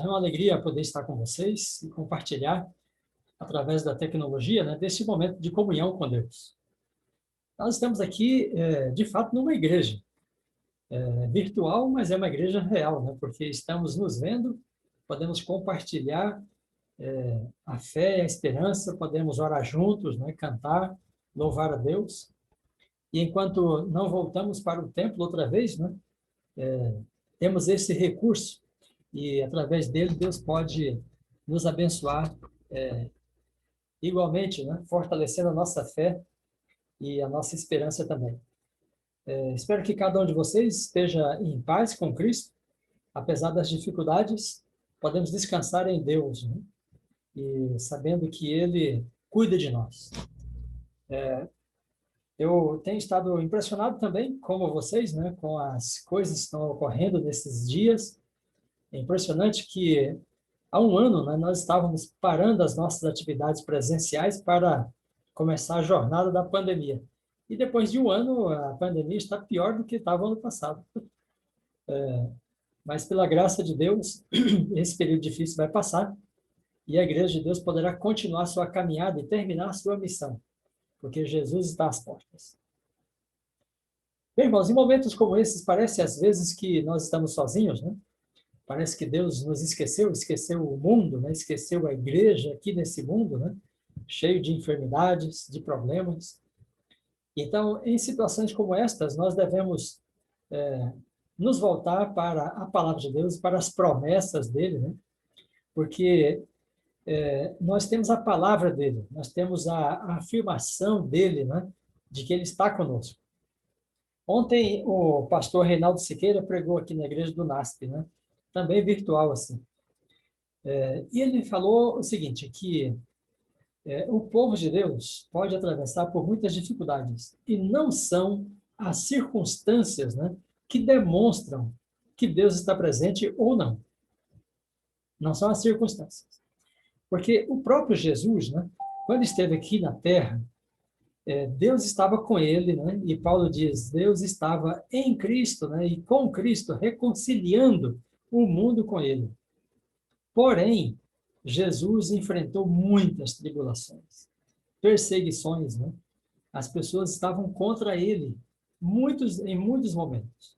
é uma alegria poder estar com vocês e compartilhar, através da tecnologia, né, desse momento de comunhão com Deus. Nós estamos aqui, de fato, numa igreja virtual, mas é uma igreja real, né, porque estamos nos vendo, podemos compartilhar a fé e a esperança, podemos orar juntos, né, cantar, louvar a Deus. E enquanto não voltamos para o templo outra vez, né, temos esse recurso e, através dele, Deus pode nos abençoar igualmente, né, fortalecendo a nossa fé e a nossa esperança também. Espero que cada um de vocês esteja em paz com Cristo, apesar das dificuldades, podemos descansar em Deus, né, e sabendo que Ele cuida de nós. Eu tenho estado impressionado também, como vocês, né, com as coisas que estão ocorrendo nesses dias. É impressionante que há um ano, né, nós estávamos parando as nossas atividades presenciais para começar a jornada da pandemia. E depois de um ano, a pandemia está pior do que estava ano passado. Mas, pela graça de Deus, esse período difícil vai passar e a Igreja de Deus poderá continuar sua caminhada e terminar sua missão, porque Jesus está às portas. Bem, irmãos, em momentos como esses, parece às vezes que nós estamos sozinhos, né? Parece que Deus nos esqueceu, esqueceu o mundo, né? Esqueceu a igreja aqui nesse mundo, né? Cheio de enfermidades, de problemas. Então, em situações como estas, nós devemos nos voltar para a palavra de Deus, para as promessas dele, né? Porque nós temos a palavra dele, nós temos a afirmação dele, né? De que ele está conosco. Ontem, o pastor Reinaldo Siqueira pregou aqui na igreja do NASP, né? Também virtual, assim. E ele falou o seguinte, que o povo de Deus pode atravessar por muitas dificuldades, e não são as circunstâncias, né, que demonstram que Deus está presente ou não. Não são as circunstâncias. Porque o próprio Jesus, né, quando esteve aqui na Terra, Deus estava com ele, né, e Paulo diz, Deus estava em Cristo, né, e com Cristo, reconciliando o mundo com ele. Porém, Jesus enfrentou muitas tribulações, perseguições, né? As pessoas estavam contra ele em muitos momentos.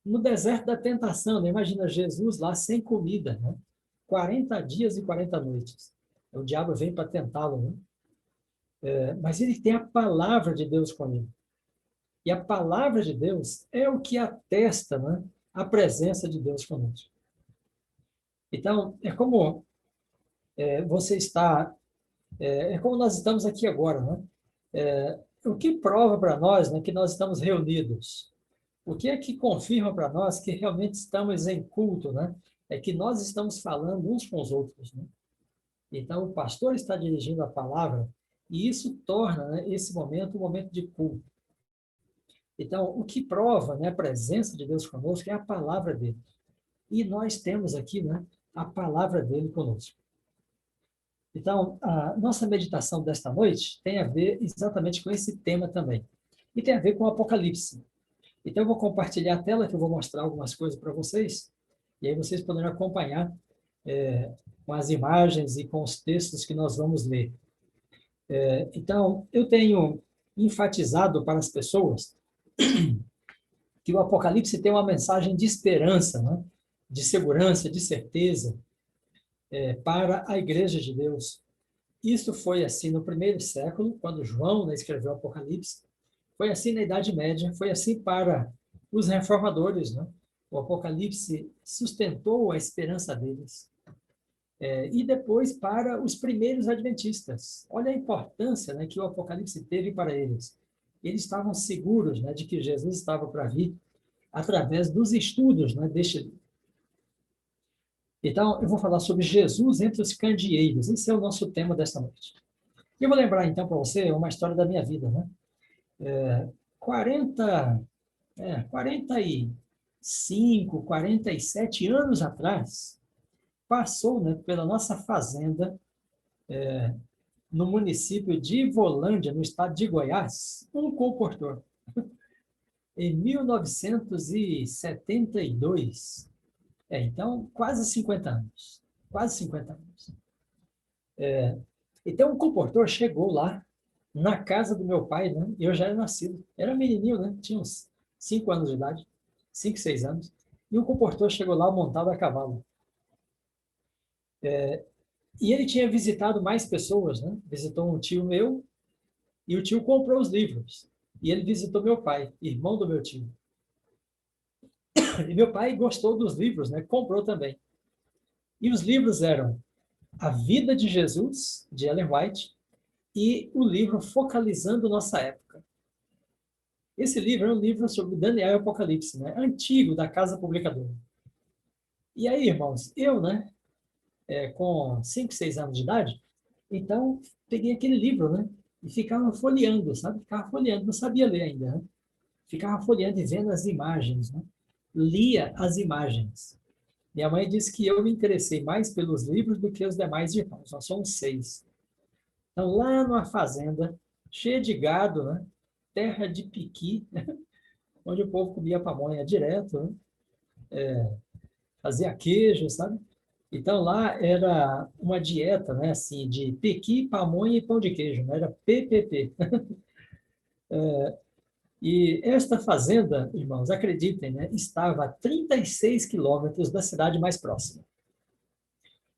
No deserto da tentação, né? Imagina Jesus lá sem comida, né? 40 dias e 40 noites. O diabo vem para tentá-lo, né? Mas ele tem a palavra de Deus com ele. E a palavra de Deus é o que atesta, né, a presença de Deus conosco. Então, é como você está, é como nós estamos aqui agora, né? O que prova para nós, né, que nós estamos reunidos? O que é que confirma para nós que realmente estamos em culto, né? É que nós estamos falando uns com os outros, né? Então, o pastor está dirigindo a palavra e isso torna, né, esse momento um momento de culto. Então, o que prova, né, a presença de Deus conosco é a palavra dele. E nós temos aqui, né, a palavra dele conosco. Então, a nossa meditação desta noite tem a ver exatamente com esse tema também. E tem a ver com o Apocalipse. Então, eu vou compartilhar a tela, que eu vou mostrar algumas coisas para vocês, e aí vocês poderão acompanhar com as imagens e com os textos que nós vamos ler. Então, eu tenho enfatizado para as pessoas que o Apocalipse tem uma mensagem de esperança, né? De segurança, de certeza, para a Igreja de Deus. Isso foi assim no primeiro século, quando João, né, escreveu o Apocalipse. Foi assim na Idade Média, foi assim para os reformadores, né? O Apocalipse sustentou a esperança deles. E depois para os primeiros adventistas. Olha a importância, né, que o Apocalipse teve para eles. Eles estavam seguros, né, de que Jesus estava para vir através dos estudos, né, deste livro. Então, eu vou falar sobre Jesus entre os candeeiros. Esse é o nosso tema desta noite. Eu vou lembrar, então, para você uma história da minha vida, né? 45, 47 anos atrás, passou, né, pela nossa fazenda, no município de Ivolândia, no estado de Goiás, um comportor. Em 1972, Então, quase 50 anos. Quase 50 anos. Então, o comportor chegou lá, na casa do meu pai, né? Eu já era nascido. Era menininho, né? Tinha uns 5 anos de idade. 5, 6 anos. E o comportor chegou lá montado a cavalo. E ele tinha visitado mais pessoas, né? Visitou um tio meu, e o tio comprou os livros. E ele visitou meu pai, irmão do meu tio. E meu pai gostou dos livros, né? Comprou também. E os livros eram A Vida de Jesus, de Ellen White, e o livro Focalizando Nossa Época. Esse livro é um livro sobre Daniel e Apocalipse, né? Antigo, da Casa Publicadora. E aí, irmãos, eu, né, com 5, 6 anos de idade, então peguei aquele livro, né, e ficava folheando, sabe? Ficava folheando, não sabia ler ainda, né? Ficava folheando e vendo as imagens, né? Lia as imagens. Minha mãe disse que eu me interessei mais pelos livros do que os demais irmãos. Nós somos 6. Então, lá numa fazenda, cheia de gado, né? Terra de piqui, né? Onde o povo comia pamonha direto, né? Fazia queijo, sabe? Então, lá era uma dieta, né? Assim, de piqui, pamonha e pão de queijo, né? Era PPP. E esta fazenda, irmãos, acreditem, né? Estava a 36 quilômetros da cidade mais próxima.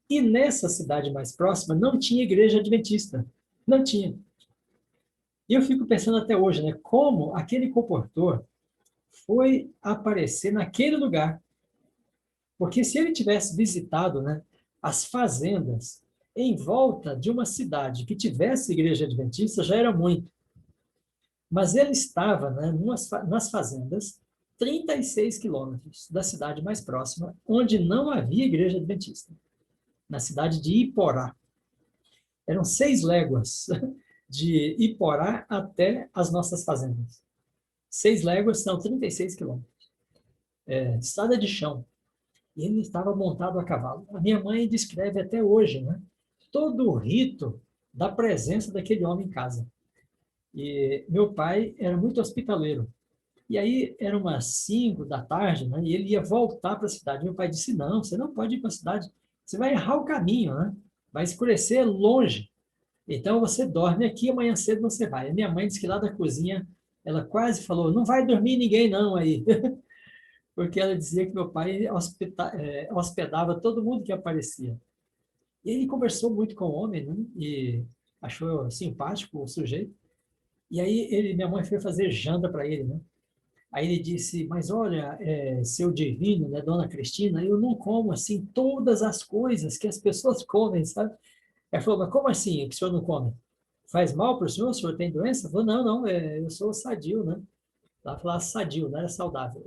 E nessa cidade mais próxima não tinha igreja adventista. Não tinha. E eu fico pensando até hoje, né? Como aquele comportor foi aparecer naquele lugar. Porque se ele tivesse visitado, né, as fazendas em volta de uma cidade que tivesse igreja adventista, já era muito. Mas ele estava, né, nas fazendas, 36 quilômetros da cidade mais próxima, onde não havia igreja adventista, na cidade de Iporá. Eram 6 léguas de Iporá até as nossas fazendas. 6 léguas são 36 quilômetros. Estrada de chão. E ele estava montado a cavalo. A minha mãe descreve até hoje, né, todo o rito da presença daquele homem em casa. E meu pai era muito hospitaleiro. E aí era umas 5 da tarde, né, e ele ia voltar para a cidade. Meu pai disse: não, você não pode ir para a cidade, você vai errar o caminho, né? Vai escurecer longe. Então você dorme aqui, amanhã cedo você vai. A minha mãe disse que lá da cozinha, ela quase falou: não vai dormir ninguém não aí. Porque ela dizia que meu pai hospedava todo mundo que aparecia. E ele conversou muito com o homem, né? E achou simpático o sujeito. E aí minha mãe foi fazer janta para ele, né? Aí ele disse: mas olha, seu divino, né, dona Cristina, eu não como assim todas as coisas que as pessoas comem, sabe? Ela falou: mas como assim que o senhor não come? Faz mal para o senhor? O senhor tem doença? Falou: não, não, eu sou sadio, né? Ela falava sadio, não era saudável.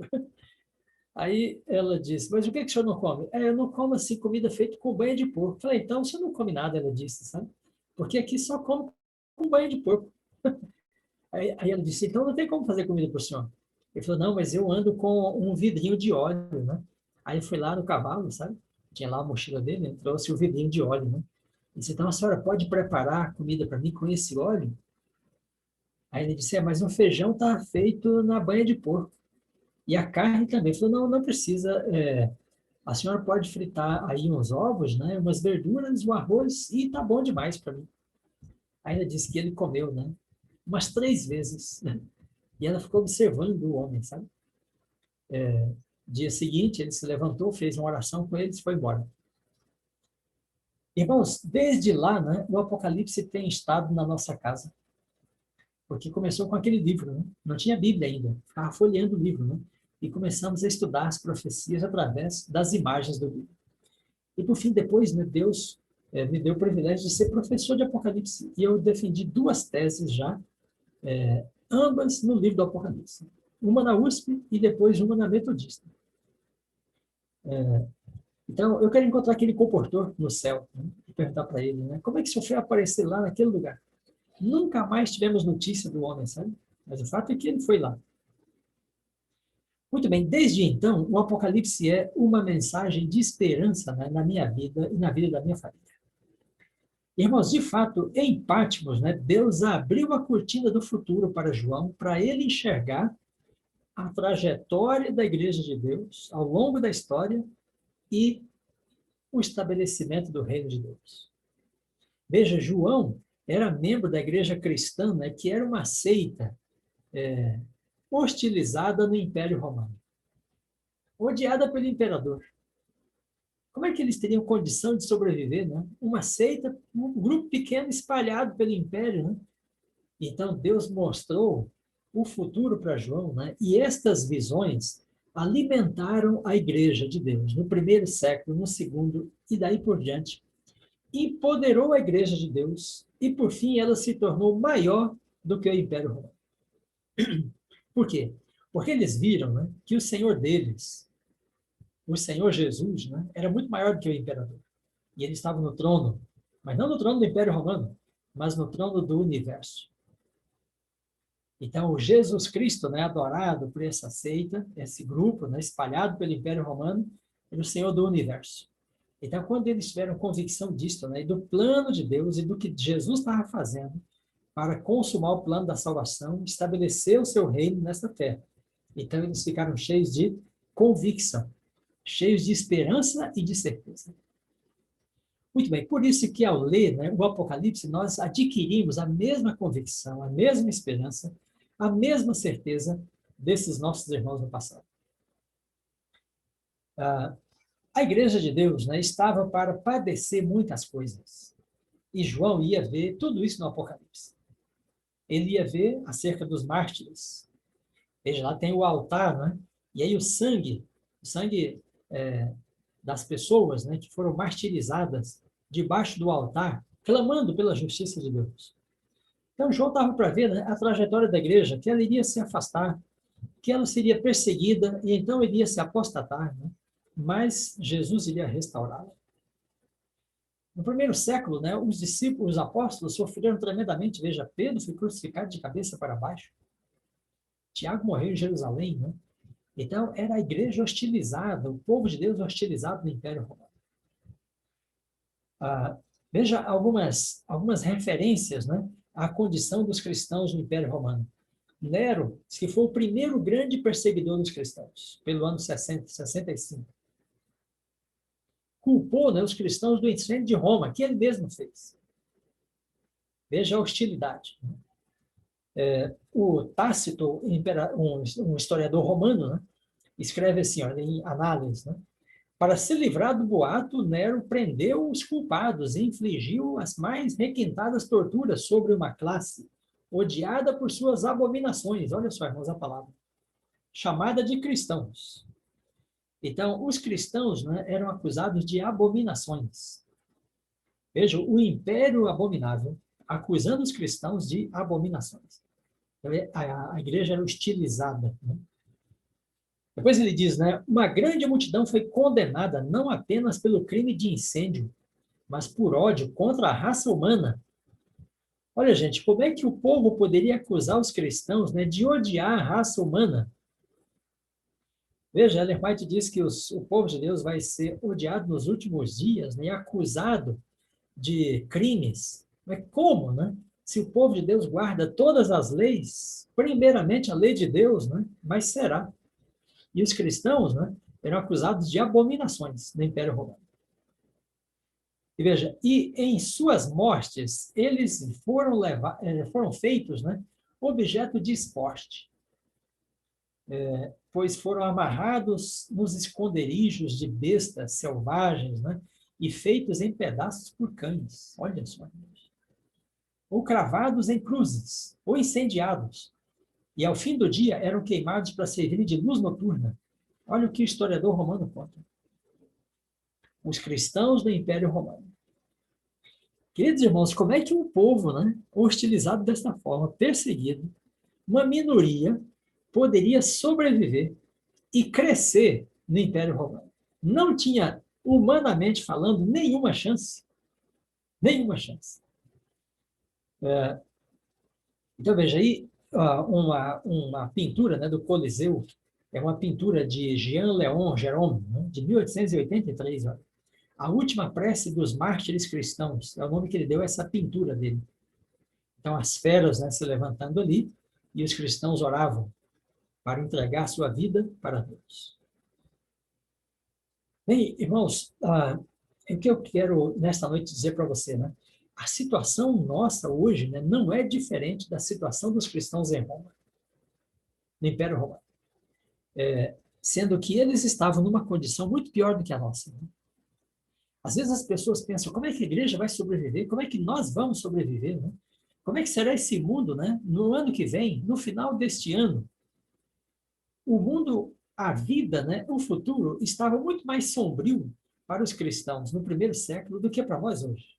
Aí ela disse: mas o que o senhor não come? Eu não como assim comida feita com banha de porco. Falei: então você não come nada, ela disse, sabe? Porque aqui só come com banha de porco. Aí ela disse: então não tem como fazer comida para o senhor. Ele falou: não, mas eu ando com um vidrinho de óleo, né? Aí foi lá no cavalo, sabe? Tinha lá a mochila dele, né? Trouxe o vidrinho de óleo, né? Ele disse: então a senhora pode preparar comida para mim com esse óleo? Aí ele disse: mas o feijão está feito na banha de porco. E a carne também. Ele falou: não, não precisa. A senhora pode fritar aí uns ovos, né? Umas verduras, o arroz, e tá bom demais para mim. Aí ela disse que ele comeu, né? Umas 3 vezes. Né? E ela ficou observando o homem, sabe? Dia seguinte, ele se levantou, fez uma oração com eles e foi embora. Irmãos, desde lá, né, o Apocalipse tem estado na nossa casa. Porque começou com aquele livro, né? Não tinha Bíblia ainda. Ficava folheando o livro, né? E começamos a estudar as profecias através das imagens do livro. E, por fim, depois, né, Deus me deu o privilégio de ser professor de Apocalipse. E eu defendi 2 teses já, ambas no livro do Apocalipse. Uma na USP e depois uma na Metodista. Então, eu quero encontrar aquele comportor no céu, né, e perguntar para ele, né, como é que o senhor foi aparecer lá naquele lugar? Nunca mais tivemos notícia do homem, sabe? Mas o fato é que ele foi lá. Muito bem, desde então, o Apocalipse é uma mensagem de esperança, né, na minha vida e na vida da minha família. Irmãos, de fato, em Patmos, né, Deus abriu a cortina do futuro para João, para ele enxergar a trajetória da Igreja de Deus ao longo da história e o estabelecimento do reino de Deus. Veja, João era membro da igreja cristã, né, que era uma seita hostilizada no Império Romano, odiada pelo imperador. Como é que eles teriam condição de sobreviver, né? Uma seita, um grupo pequeno espalhado pelo império, né? Então Deus mostrou o futuro para João, né? E estas visões alimentaram a igreja de Deus no primeiro século, no segundo e daí por diante. Empoderou a igreja de Deus e por fim ela se tornou maior do que o Império Romano. Por quê? Porque eles viram, né, que o Senhor deles, o Senhor Jesus, né, era muito maior do que o imperador. E ele estava no trono, mas não no trono do Império Romano, mas no trono do universo. Então, o Jesus Cristo, né, adorado por essa seita, esse grupo, né, espalhado pelo Império Romano, era o Senhor do universo. Então, quando eles tiveram convicção disso, né, e do plano de Deus e do que Jesus estava fazendo para consumar o plano da salvação, estabelecer o seu reino nessa terra. Então, eles ficaram cheios de convicção, cheios de esperança e de certeza. Muito bem, por isso que ao ler, né, o Apocalipse, nós adquirimos a mesma convicção, a mesma esperança, a mesma certeza desses nossos irmãos no passado. A igreja de Deus, né, estava para padecer muitas coisas. E João ia ver tudo isso no Apocalipse. Ele ia ver acerca dos mártires. Veja, lá tem o altar, né? E aí o sangue das pessoas, né, que foram martirizadas debaixo do altar, clamando pela justiça de Deus. Então, João estava para ver, né, a trajetória da igreja, que ela iria se afastar, que ela seria perseguida, e então iria se apostatar, né? Mas Jesus iria restaurá-la. No primeiro século, né, os discípulos, os apóstolos, sofreram tremendamente. Veja, Pedro foi crucificado de cabeça para baixo. Tiago morreu em Jerusalém, né? Então, era a igreja hostilizada, o povo de Deus hostilizado no Império Romano. Veja algumas referências, né, à condição dos cristãos no Império Romano. Nero, que foi o primeiro grande perseguidor dos cristãos, pelo ano 60, 65. Culpou, né, os cristãos do incêndio de Roma, que ele mesmo fez. Veja a hostilidade. O Tácito, um historiador romano, né, escreve assim, olha, em Análise, né, para se livrar do boato, Nero prendeu os culpados e infligiu as mais requintadas torturas sobre uma classe odiada por suas abominações. Olha só, irmãos, a palavra. Chamada de cristãos. Então, os cristãos, né, eram acusados de abominações. Veja, o império abominável acusando os cristãos de abominações. Então, a igreja era hostilizada, né? Depois ele diz, né, uma grande multidão foi condenada não apenas pelo crime de incêndio, mas por ódio contra a raça humana. Olha, gente, como é que o povo poderia acusar os cristãos, né, de odiar a raça humana? Veja, Ellen White diz que o povo de Deus vai ser odiado nos últimos dias, né, acusado de crimes. Mas como, né? Se o povo de Deus guarda todas as leis, primeiramente a lei de Deus, né, mas será. E os cristãos, né, eram acusados de abominações no Império Romano. E veja, e em suas mortes, eles foram feitos, né, objeto de esporte, pois foram amarrados nos esconderijos de bestas selvagens, né, e feitos em pedaços por cães. Olha só. Ou cravados em cruzes, ou incendiados. E ao fim do dia eram queimados para servir de luz noturna. Olha o que o historiador romano conta. Os cristãos do Império Romano. Queridos irmãos, como é que um povo, né, hostilizado desta forma, perseguido, uma minoria, poderia sobreviver e crescer no Império Romano? Não tinha, humanamente falando, nenhuma chance. Nenhuma chance. Então, veja aí, uma pintura, né, do Coliseu, é uma pintura de Jean-Léon Gérôme, né, de 1883. Olha. A última prece dos mártires cristãos, é o nome que ele deu a essa pintura dele. Então, as feras, né, se levantando ali, e os cristãos oravam para entregar sua vida para Deus. Bem, irmãos, o que eu quero nesta noite dizer para você, né? A situação nossa hoje, né, não é diferente da situação dos cristãos em Roma, no Império Romano. Sendo que eles estavam numa condição muito pior do que a nossa, né? Às vezes as pessoas pensam, como é que a igreja vai sobreviver? Como é que nós vamos sobreviver, né? Como é que será esse mundo, né? No ano que vem, no final deste ano? O mundo, a vida, né? O futuro estava muito mais sombrio para os cristãos no primeiro século do que para nós hoje.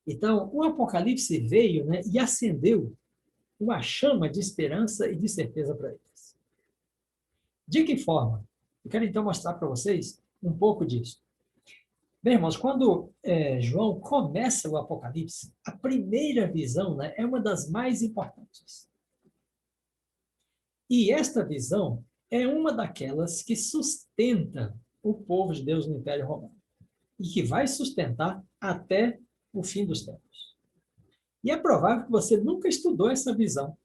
Então, o Apocalipse veio, né, e acendeu uma chama de esperança e de certeza para eles. De que forma? Eu quero então mostrar para vocês um pouco disso. Bem, irmãos, quando João começa o Apocalipse, a primeira visão, né, é uma das mais importantes. E esta visão é uma daquelas que sustenta o povo de Deus no Império Romano e que vai sustentar até o fim dos tempos. E é provável que você nunca estudou essa visão.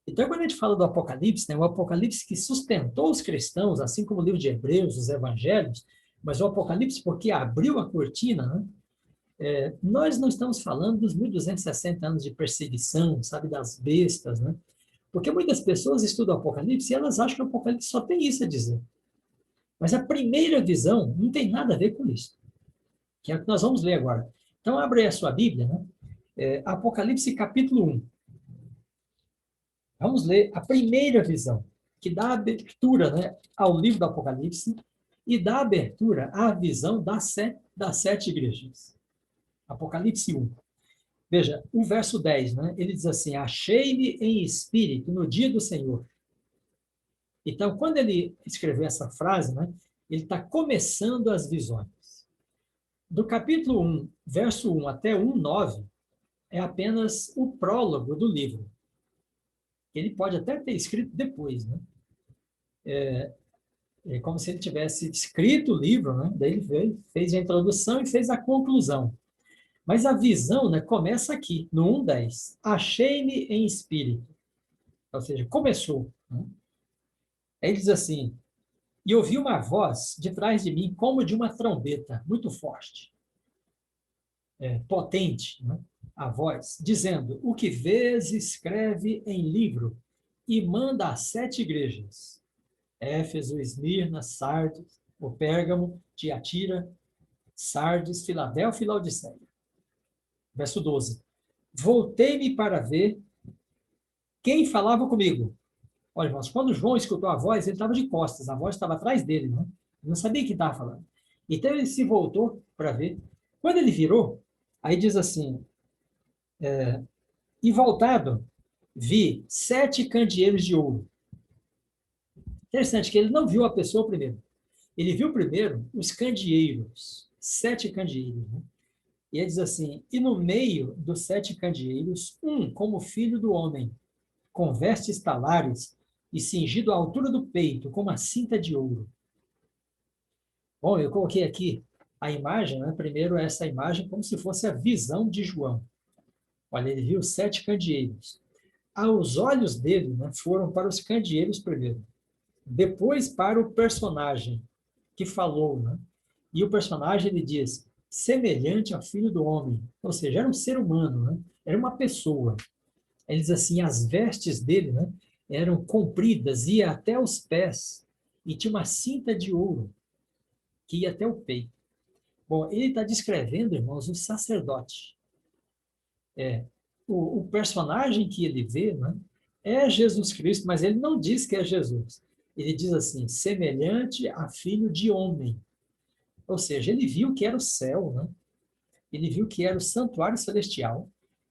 Então, quando a gente fala do Apocalipse, né, o Apocalipse que sustentou os cristãos, assim como o livro de Hebreus, os Evangelhos, mas o Apocalipse porque abriu a cortina, né? Nós não estamos falando dos 1260 anos de perseguição, sabe, das bestas, né? Porque muitas pessoas estudam o Apocalipse e elas acham que o Apocalipse só tem isso a dizer. Mas a primeira visão não tem nada a ver com isso, que é o que nós vamos ler agora. Então, abre aí a sua Bíblia, né? Apocalipse capítulo 1. Vamos ler a primeira visão, que dá abertura, né, ao livro do Apocalipse e dá abertura à visão das sete igrejas. Apocalipse 1. Veja, o verso 10, né, ele diz assim, achei-me em espírito no dia do Senhor. Então, quando ele escreveu essa frase, né, ele está começando as visões. Do capítulo 1, verso 1 até 1:9, é apenas o prólogo do livro. Ele pode até ter escrito depois, né? É como se ele tivesse escrito o livro, né? Daí ele veio, fez a introdução e fez a conclusão. Mas a visão, né, começa aqui, no 1:10. Achei-me em espírito. Ou seja, começou. Né? Aí ele diz assim, e ouvi uma voz de trás de mim como de uma trombeta, muito forte, potente, né? A voz, dizendo, o que vês, escreve em livro e manda às 7 igrejas. Éfeso, Esmirna, Sardes, o Pérgamo, Tiatira, Sardes, Filadélfia e Laodiceia. Verso 12. Voltei-me para ver quem falava comigo. Olha, irmãos, quando João escutou a voz, ele estava de costas, a voz estava atrás dele, né? Ele não sabia quem estava falando. Então ele se voltou para ver. Quando ele virou, aí diz assim, e voltado, vi 7 candeeiros de ouro. Interessante que ele não viu a pessoa primeiro. Ele viu primeiro os candeeiros, 7 candeeiros, né? E ele diz assim, e no meio dos 7 candeeiros, um como filho do homem, com vestes talares e cingido à altura do peito, com uma cinta de ouro. Bom, eu coloquei aqui a imagem, né? Primeiro essa imagem como se fosse a visão de João. Olha, ele viu 7 candeeiros. Os olhos dele, né, foram para os candeeiros primeiro, depois para o personagem que falou, né? E o personagem, ele diz, semelhante ao filho do homem, ou seja, era um ser humano, né? Era uma pessoa. Ele diz assim, as vestes dele, né, eram compridas, ia até os pés, e tinha uma cinta de ouro que ia até o peito. Bom, ele está descrevendo, irmãos, um sacerdote. O personagem que ele vê, né, é Jesus Cristo, mas ele não diz que é Jesus. Ele diz assim, semelhante a filho de homem. Ou seja, ele viu que era o céu, né? Ele viu que era o santuário celestial.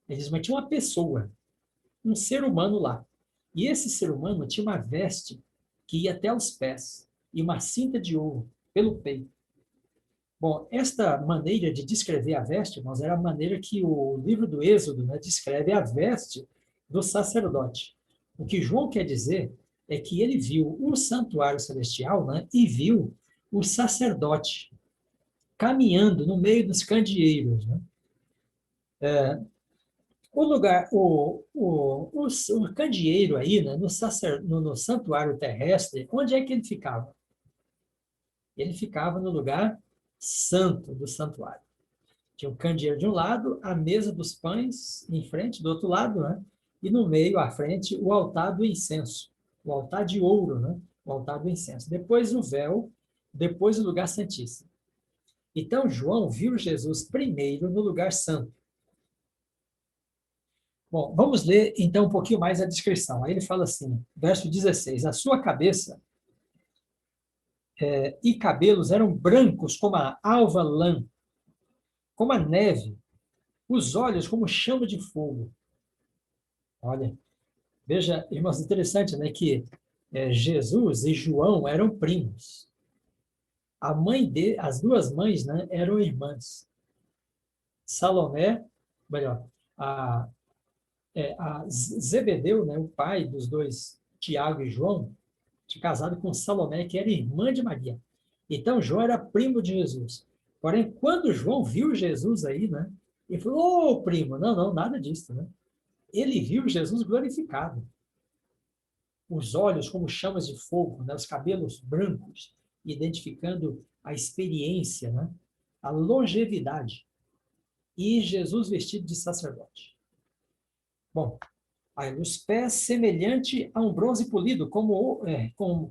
Ele diz, mas tinha uma pessoa, um ser humano lá. E esse ser humano tinha uma veste que ia até os pés e uma cinta de ouro pelo peito. Bom, esta maneira de descrever a veste, irmãos, era a maneira que o livro do Êxodo, né, descreve a veste do sacerdote. O que João quer dizer é que ele viu o santuário celestial, né, e viu o sacerdote caminhando no meio dos candeeiros. Né? O lugar, o candeeiro aí, né, no santuário terrestre, onde é que ele ficava? Ele ficava no lugar santo do santuário. Tinha o candeeiro de um lado, a mesa dos pães em frente, do outro lado, né? E no meio, à frente, o altar do incenso, o altar de ouro, né? O altar do incenso. Depois o véu, depois o lugar santíssimo. Então, João viu Jesus primeiro no lugar santo. Bom, vamos ler então um pouquinho mais a descrição. Aí ele fala assim, verso 16: a sua cabeça e cabelos eram brancos como a alva lã, como a neve, os olhos como chama de fogo. Olha, veja, irmãos, interessante, né, que Jesus e João eram primos. As duas mães, né, eram irmãs. Salomé, melhor, a, a Zebedeu, né, o pai dos dois, Tiago e João, tinha casado com Salomé, que era irmã de Maria. Então, João era primo de Jesus. Porém, quando João viu Jesus aí, né, ele falou, ô, primo, não, não, nada disso, né? Ele viu Jesus glorificado. Os olhos como chamas de fogo, né, os cabelos brancos, identificando a experiência, né, a longevidade. E Jesus vestido de sacerdote. Bom, aí, os pés semelhante a um bronze polido, como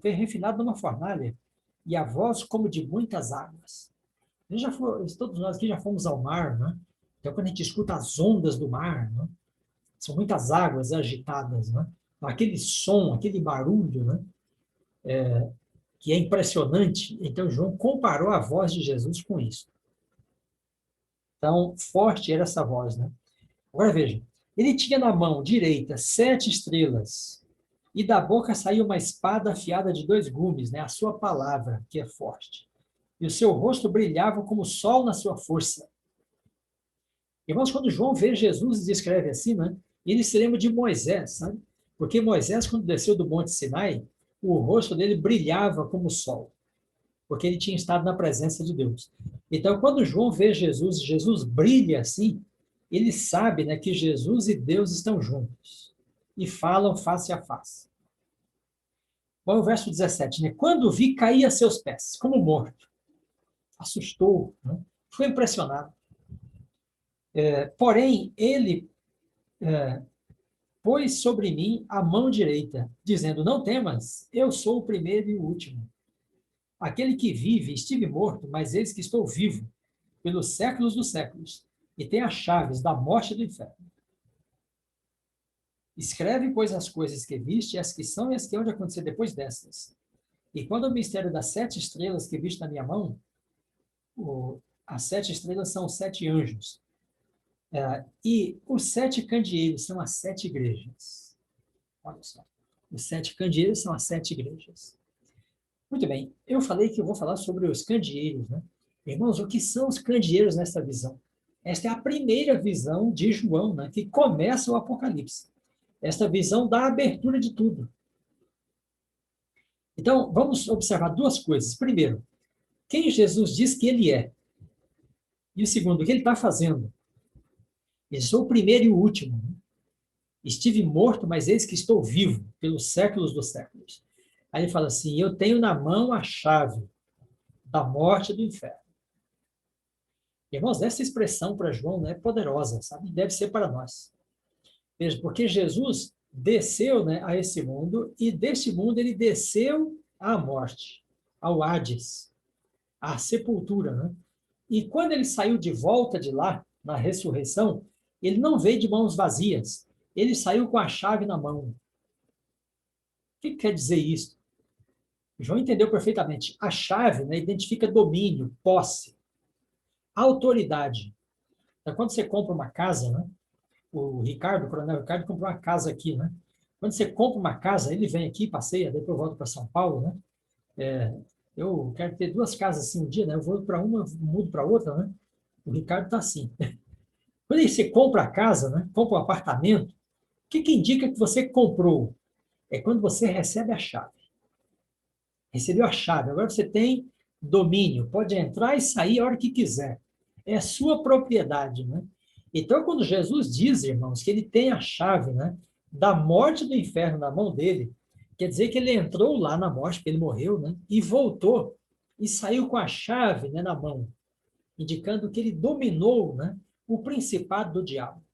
refinado numa fornalha, e a voz como de muitas águas. Todos nós aqui já fomos ao mar, né? Então, quando a gente escuta as ondas do mar, né? São muitas águas agitadas, né? Aquele som, aquele barulho, né? Que é impressionante. Então, João comparou a voz de Jesus com isso. Então, forte era essa voz, né? Agora veja, ele tinha na mão direita 7 estrelas, e da boca saiu uma espada afiada de 2 gumes, né? A sua palavra, que é forte. E o seu rosto brilhava como o sol na sua força. Irmãos, quando João vê Jesus e descreve assim, né? Ele se lembra de Moisés, sabe? Porque Moisés, quando desceu do Monte Sinai, o rosto dele brilhava como o sol, porque ele tinha estado na presença de Deus. Então, quando João vê Jesus, Jesus brilha assim, ele sabe, né, que Jesus e Deus estão juntos e falam face a face. Bom, o verso 17, né? Quando vi, caí a seus pés, como morto. Assustou, né? Foi impressionado. Porém, ele pôs sobre mim a mão direita, dizendo, não temas, eu sou o primeiro e o último. Aquele que vive, estive morto, mas eis que estou vivo, pelos séculos dos séculos, e tem as chaves da morte e do inferno. Escreve, pois, as coisas que viste, as que são e as que hão de acontecer depois dessas. E quando o mistério das 7 estrelas que viste na minha mão, as 7 estrelas são os 7 anjos. E os 7 candeeiros são as 7 igrejas. Olha só. Os 7 candeeiros são as 7 igrejas. Muito bem. Eu falei que eu vou falar sobre os candeeiros, né? Irmãos, o que são os candeeiros nessa visão? Esta é a primeira visão de João, né, que começa o Apocalipse. Esta visão dá a abertura de tudo. Então, vamos observar 2 coisas. Primeiro, quem Jesus diz que ele é. E o segundo, o que ele está fazendo. Eu sou o primeiro e o último. Estive morto, mas eis que estou vivo, pelos séculos dos séculos. Aí ele fala assim, eu tenho na mão a chave da morte e do inferno. Irmãos, essa expressão para João é poderosa, sabe? Deve ser para nós. Veja, porque Jesus desceu, né, a esse mundo, e deste mundo ele desceu à morte, ao Hades, à sepultura, né? E quando ele saiu de volta de lá, na ressurreição, ele não veio de mãos vazias, ele saiu com a chave na mão. O que quer dizer isso? João entendeu perfeitamente. A chave, né, identifica domínio, posse, autoridade. Então, quando você compra uma casa, né, o Coronel Ricardo, comprou uma casa aqui, né? Quando você compra uma casa, ele vem aqui, passeia, depois eu volto para São Paulo, né? Eu quero ter 2 casas assim um dia, né? Eu vou para uma, mudo para outra, né? O Ricardo está assim. Quando você compra a casa, né? Compra um apartamento, o que indica que você comprou? É quando você recebe a chave. Recebeu a chave, agora você tem domínio, pode entrar e sair a hora que quiser. É sua propriedade, né? Então, quando Jesus diz, irmãos, que ele tem a chave, né, da morte do inferno na mão dele, quer dizer que ele entrou lá na morte, porque ele morreu, né, e voltou e saiu com a chave, né, na mão, indicando que ele dominou, né, o principado do diabo.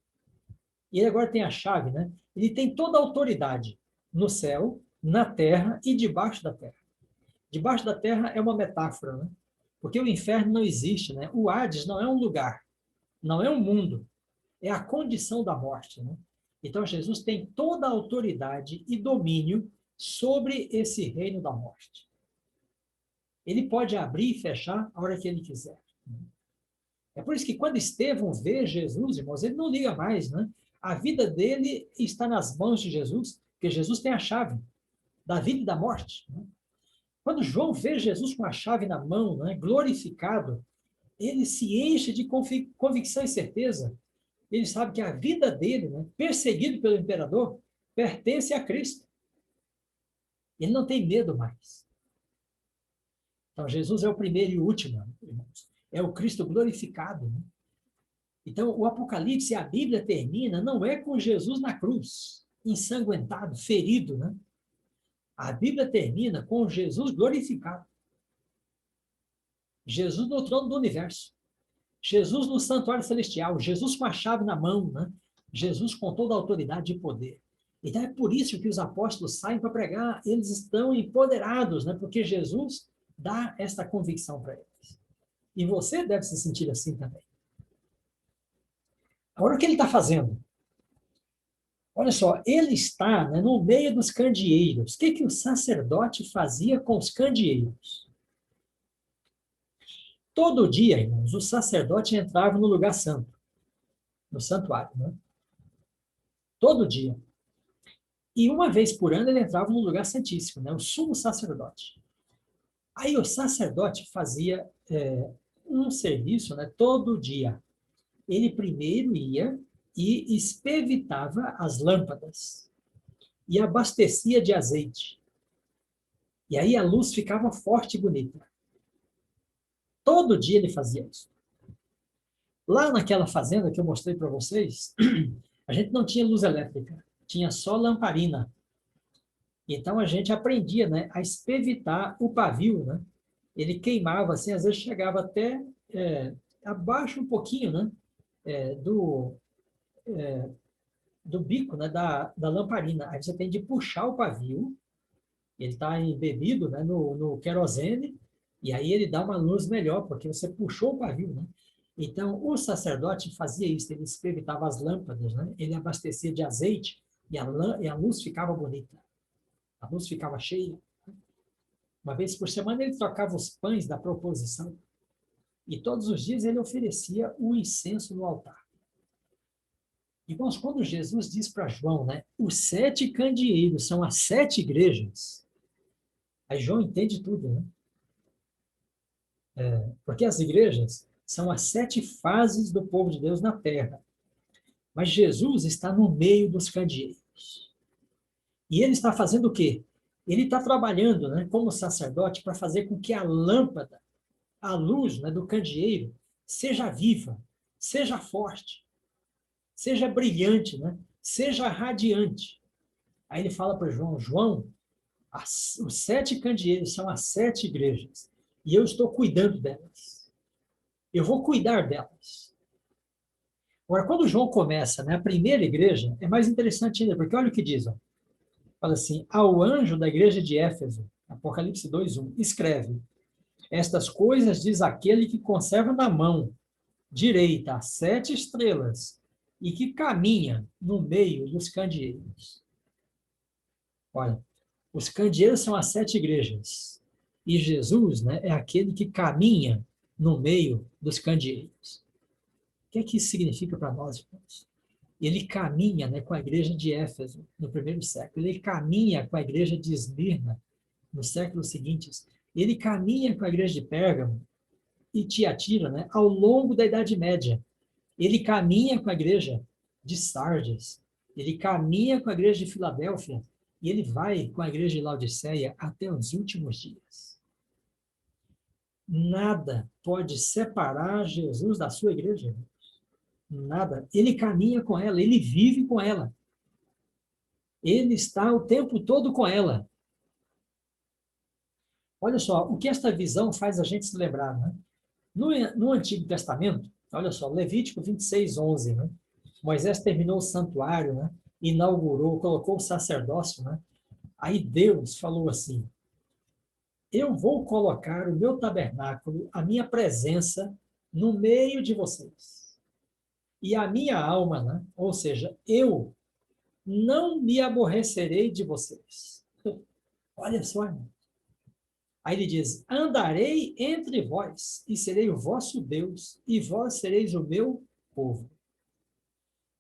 E ele agora tem a chave, né? Ele tem toda a autoridade no céu, na terra e debaixo da terra. Debaixo da terra é uma metáfora, né? Porque o inferno não existe, né? O Hades não é um lugar, não é um mundo, é a condição da morte, né? Então Jesus tem toda a autoridade e domínio sobre esse reino da morte. Ele pode abrir e fechar a hora que ele quiser. É por isso que quando Estevão vê Jesus, irmãos, ele não liga mais, né? A vida dele está nas mãos de Jesus, porque Jesus tem a chave da vida e da morte. Né? Quando João vê Jesus com a chave na mão, né, glorificado, ele se enche de convicção e certeza. Ele sabe que a vida dele, né, perseguido pelo imperador, pertence a Cristo. Ele não tem medo mais. Então, Jesus é o primeiro e o último, irmãos. É o Cristo glorificado. Né? Então, o Apocalipse, a Bíblia termina, não é com Jesus na cruz, ensanguentado, ferido, né? A Bíblia termina com Jesus glorificado. Jesus no trono do universo. Jesus no santuário celestial. Jesus com a chave na mão, né? Jesus com toda a autoridade e poder. Então, é por isso que os apóstolos saem para pregar. Eles estão empoderados, né? Porque Jesus dá esta convicção para eles. E você deve se sentir assim também. Agora, o que ele está fazendo? Olha só, ele está, né, no meio dos candeeiros. O que o sacerdote fazia com os candeeiros? Todo dia, irmãos, o sacerdote entrava no lugar santo, no santuário, né? Todo dia. E uma vez por ano ele entrava no lugar santíssimo, né? O sumo sacerdote. Aí o sacerdote fazia um serviço, né, todo dia. Ele primeiro ia e espevitava as lâmpadas e abastecia de azeite. E aí a luz ficava forte e bonita. Todo dia ele fazia isso. Lá naquela fazenda que eu mostrei para vocês, a gente não tinha luz elétrica, tinha só lamparina. Então a gente aprendia, né, a espevitar o pavio, né? Ele queimava assim, às vezes chegava até abaixo um pouquinho, né, do bico, né, da lamparina. Aí você tem de puxar o pavio, ele está embebido, né, no querosene, e aí ele dá uma luz melhor, porque você puxou o pavio, né? Então, o sacerdote fazia isso, ele espevitava as lâmpadas, né? Ele abastecia de azeite e a luz ficava bonita. A luz ficava cheia. Uma vez por semana ele trocava os pães da proposição e todos os dias ele oferecia o incenso no altar. Irmãos, quando Jesus diz para João, né, os 7 candeeiros são as 7 igrejas, aí João entende tudo, né? Porque as igrejas são as 7 fases do povo de Deus na terra. Mas Jesus está no meio dos candeeiros. E ele está fazendo o quê? Ele está trabalhando, né, como sacerdote para fazer com que a lâmpada, a luz, né, do candeeiro, seja viva, seja forte, seja brilhante, né, seja radiante. Aí ele fala para João, João, os 7 candeeiros são as 7 igrejas. E eu estou cuidando delas. Eu vou cuidar delas. Agora, quando João começa, né, a primeira igreja, é mais interessante ainda, porque olha o que diz. Ó. Fala assim, ao anjo da igreja de Éfeso, Apocalipse 2:1, escreve, estas coisas diz aquele que conserva na mão direita as 7 estrelas e que caminha no meio dos candeeiros. Olha, os candeeiros são as 7 igrejas. E Jesus, né, é aquele que caminha no meio dos candeeiros. O que é que isso significa para nós, irmãos? Ele caminha, né, com a igreja de Éfeso, no primeiro século. Ele caminha com a igreja de Esmirna, nos séculos seguintes. Ele caminha com a igreja de Pérgamo e Tiatira, né, ao longo da Idade Média. Ele caminha com a igreja de Sardes. Ele caminha com a igreja de Filadélfia. E ele vai com a igreja de Laodiceia até os últimos dias. Nada pode separar Jesus da sua igreja. Nada. Ele caminha com ela, ele vive com ela. Ele está o tempo todo com ela. Olha só, o que esta visão faz a gente se lembrar, né? No Antigo Testamento, olha só, Levítico 26:11, né? Moisés terminou o santuário, né? Inaugurou, colocou o sacerdócio, né? Aí Deus falou assim: eu vou colocar o meu tabernáculo, a minha presença no meio de vocês. E a minha alma, né? Ou seja, eu não me aborrecerei de vocês. Olha só, irmão. Aí ele diz: andarei entre vós, e serei o vosso Deus, e vós sereis o meu povo.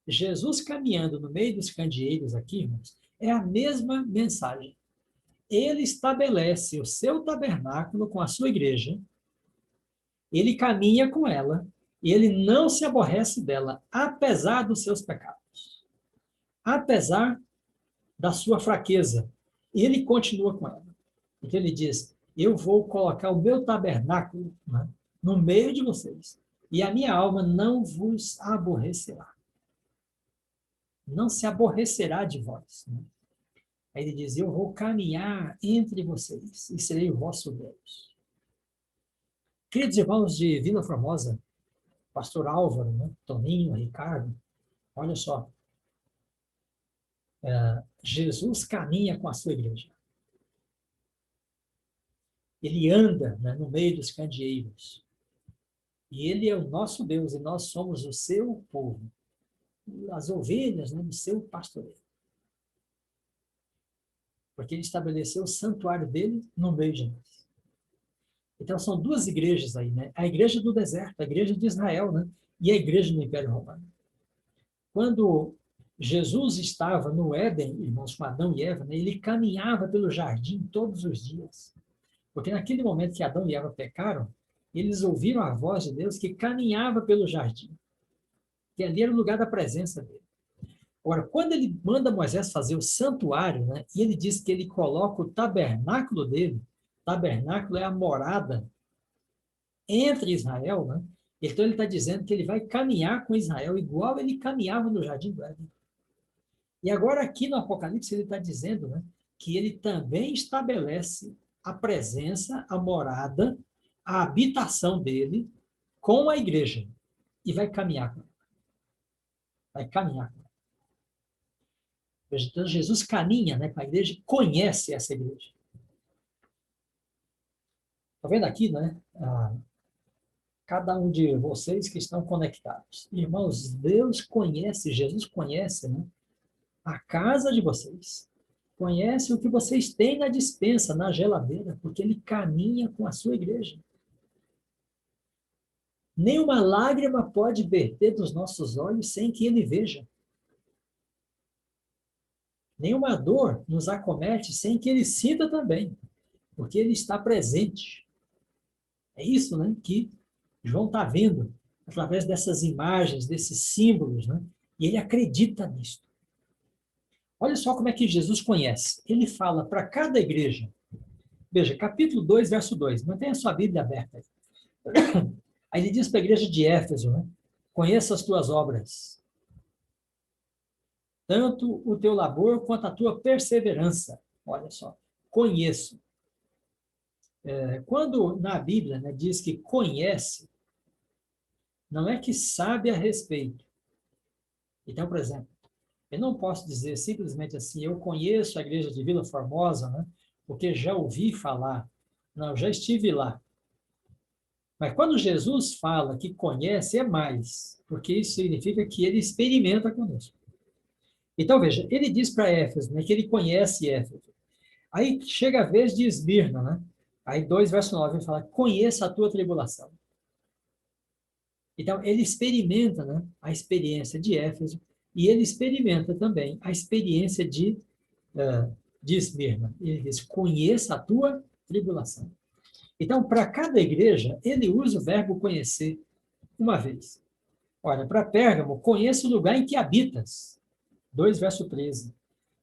Jesus caminhando no meio dos candeeiros aqui, irmãos, é a mesma mensagem. Ele estabelece o seu tabernáculo com a sua igreja, ele caminha com ela, e ele não se aborrece dela, apesar dos seus pecados, apesar da sua fraqueza. Ele continua com ela. Então ele diz: eu vou colocar o meu tabernáculo, né, no meio de vocês, e a minha alma não vos aborrecerá. Não se aborrecerá de vós. Né? Aí ele diz: eu vou caminhar entre vocês e serei o vosso Deus. Queridos irmãos de Vila Formosa, pastor Álvaro, né, Toninho, Ricardo, olha só, Jesus caminha com a sua igreja. Ele anda, né, no meio dos candeeiros. E ele é o nosso Deus, e nós somos o seu povo. As ovelhas, né, do seu pastoreio. Porque ele estabeleceu o santuário dele no meio de nós. Então são duas igrejas aí, né? A igreja do deserto, a igreja de Israel, né? E a igreja do Império Romano. Quando Jesus estava no Éden, irmãos, com Adão e Eva, né, ele caminhava pelo jardim todos os dias. Porque naquele momento que Adão e Eva pecaram, eles ouviram a voz de Deus que caminhava pelo jardim. Que ali era o lugar da presença dele. Agora, quando ele manda Moisés fazer o santuário, né, e ele diz que ele coloca o tabernáculo dele, tabernáculo é a morada entre Israel, né? Então ele está dizendo que ele vai caminhar com Israel igual ele caminhava no Jardim do Éden. E agora aqui no Apocalipse ele está dizendo, né, que ele também estabelece a presença, a morada, a habitação dele com a igreja. E vai caminhar com ela. Vai caminhar com ela. Então Jesus caminha, né, com a igreja, conhece essa igreja. Está vendo aqui, né? Cada um de vocês que estão conectados. Irmãos, Deus conhece, Jesus conhece, né, a casa de vocês. Conhece o que vocês têm na despensa, na geladeira, porque ele caminha com a sua igreja. Nenhuma lágrima pode verter dos nossos olhos sem que ele veja. Nenhuma dor nos acomete sem que ele sinta também, porque ele está presente. É isso, né, que João está vendo através dessas imagens, desses símbolos, né? E ele acredita nisso. Olha só como é que Jesus conhece. Ele fala para cada igreja. Veja, capítulo 2, verso 2. Mantenha a sua Bíblia aberta aí. Aí ele diz para a igreja de Éfeso, né? Conheça as tuas obras, tanto o teu labor quanto a tua perseverança. Olha só, conheço. Quando na Bíblia, né, diz que conhece, não é que sabe a respeito. Então, por exemplo, eu não posso dizer simplesmente assim: eu conheço a igreja de Vila Formosa, né, porque já ouvi falar. Não, já estive lá. Mas quando Jesus fala que conhece, é mais, porque isso significa que ele experimenta conosco. Então, veja, ele diz para Éfeso, né, que ele conhece Éfeso. Aí chega a vez de Esmirna, né? Aí 2, verso 9, ele fala: conheça a tua tribulação. Então, ele experimenta, né, a experiência de Éfeso, e ele experimenta também a experiência de Esmirna. Ele diz: conheça a tua tribulação. Então, para cada igreja, ele usa o verbo conhecer uma vez. Olha, para Pérgamo, conheça o lugar em que habitas. 2, verso 13.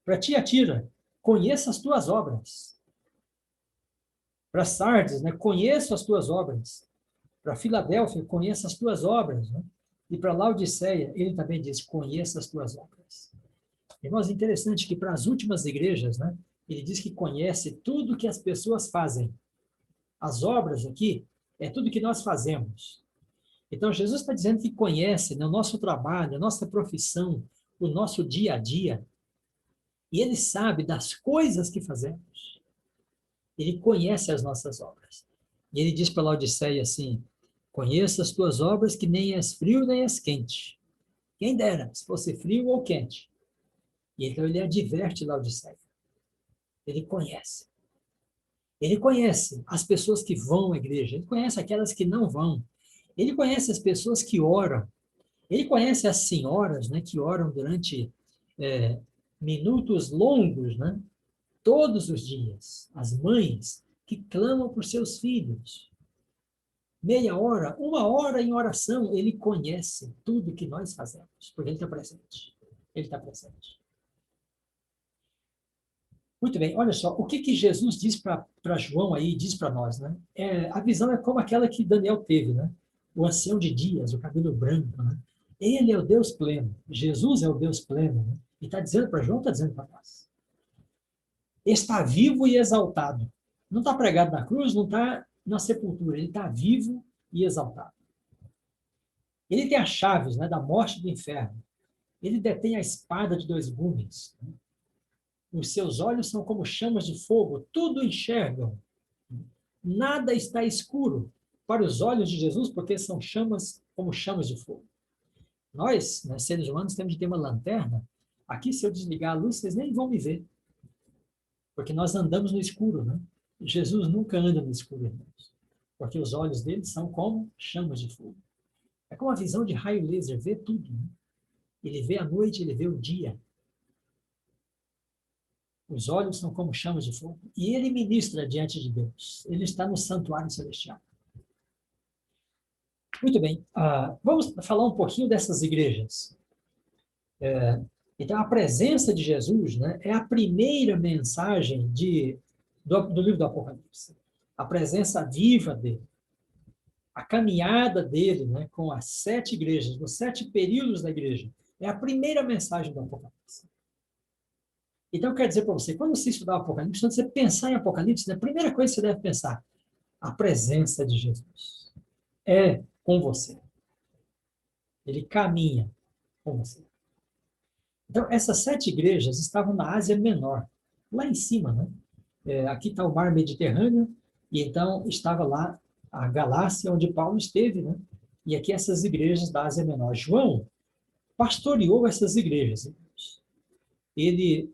Para Tiatira, conheça as tuas obras. Para Sardes, né, conheça as tuas obras. Para Filadélfia, conheça as tuas obras. Né? E para Laodiceia, ele também diz: conheça as tuas obras. Irmãos, interessante que para as últimas igrejas, né, ele diz que conhece tudo que as pessoas fazem. As obras aqui é tudo que nós fazemos. Então, Jesus está dizendo que conhece, né, o nosso trabalho, a nossa profissão, o nosso dia a dia. E ele sabe das coisas que fazemos. Ele conhece as nossas obras. E ele diz para Laodiceia assim: conheça as tuas obras, que nem és frio nem és quente. Quem dera, se fosse frio ou quente. E então ele adverte Laodiceia. Ele conhece. Ele conhece as pessoas que vão à igreja. Ele conhece aquelas que não vão. Ele conhece as pessoas que oram. Ele conhece as senhoras, né, que oram durante minutos longos, né, todos os dias. As mães que clamam por seus filhos. Meia hora, uma hora em oração, ele conhece tudo que nós fazemos, porque ele está presente. Ele está presente. Muito bem, olha só, o que Jesus diz para João aí, diz para nós, né? A visão é como aquela que Daniel teve, né? O ancião de dias, o cabelo branco, né? Ele é o Deus pleno, Jesus é o Deus pleno, né? E está dizendo para João, está dizendo para nós. Está vivo e exaltado. Não está pregado na cruz, não está na sepultura, ele está vivo e exaltado. Ele tem as chaves, né, da morte e do inferno. Ele detém a espada de dois gumes. Os seus olhos são como chamas de fogo, tudo enxergam. Nada está escuro para os olhos de Jesus, porque são chamas como chamas de fogo. Nós, né, seres humanos, temos de ter uma lanterna. Aqui, se eu desligar a luz, vocês nem vão me ver. Porque nós andamos no escuro, né? Jesus nunca anda no escuro, irmãos. Porque os olhos dele são como chamas de fogo. É como a visão de raio laser, vê tudo. Né? Ele vê a noite, ele vê o dia. Os olhos são como chamas de fogo. E ele ministra diante de Deus. Ele está no santuário celestial. Muito bem. Vamos falar um pouquinho dessas igrejas. Então, a presença de Jesus, né, é a primeira mensagem do livro do Apocalipse. A presença viva dele. A caminhada dele, né, com as 7 igrejas, os 7 períodos da igreja. É a primeira mensagem do Apocalipse. Então, eu quero dizer para você, quando você estudar o Apocalipse, quando você pensar em Apocalipse, né, a primeira coisa que você deve pensar, a presença de Jesus é com você. Ele caminha com você. Então, essas 7 igrejas estavam na Ásia Menor, lá em cima, né? Aqui está o Mar Mediterrâneo, e então estava lá a Galácia, onde Paulo esteve, né? E aqui essas igrejas da Ásia Menor. João pastoreou essas igrejas. Ele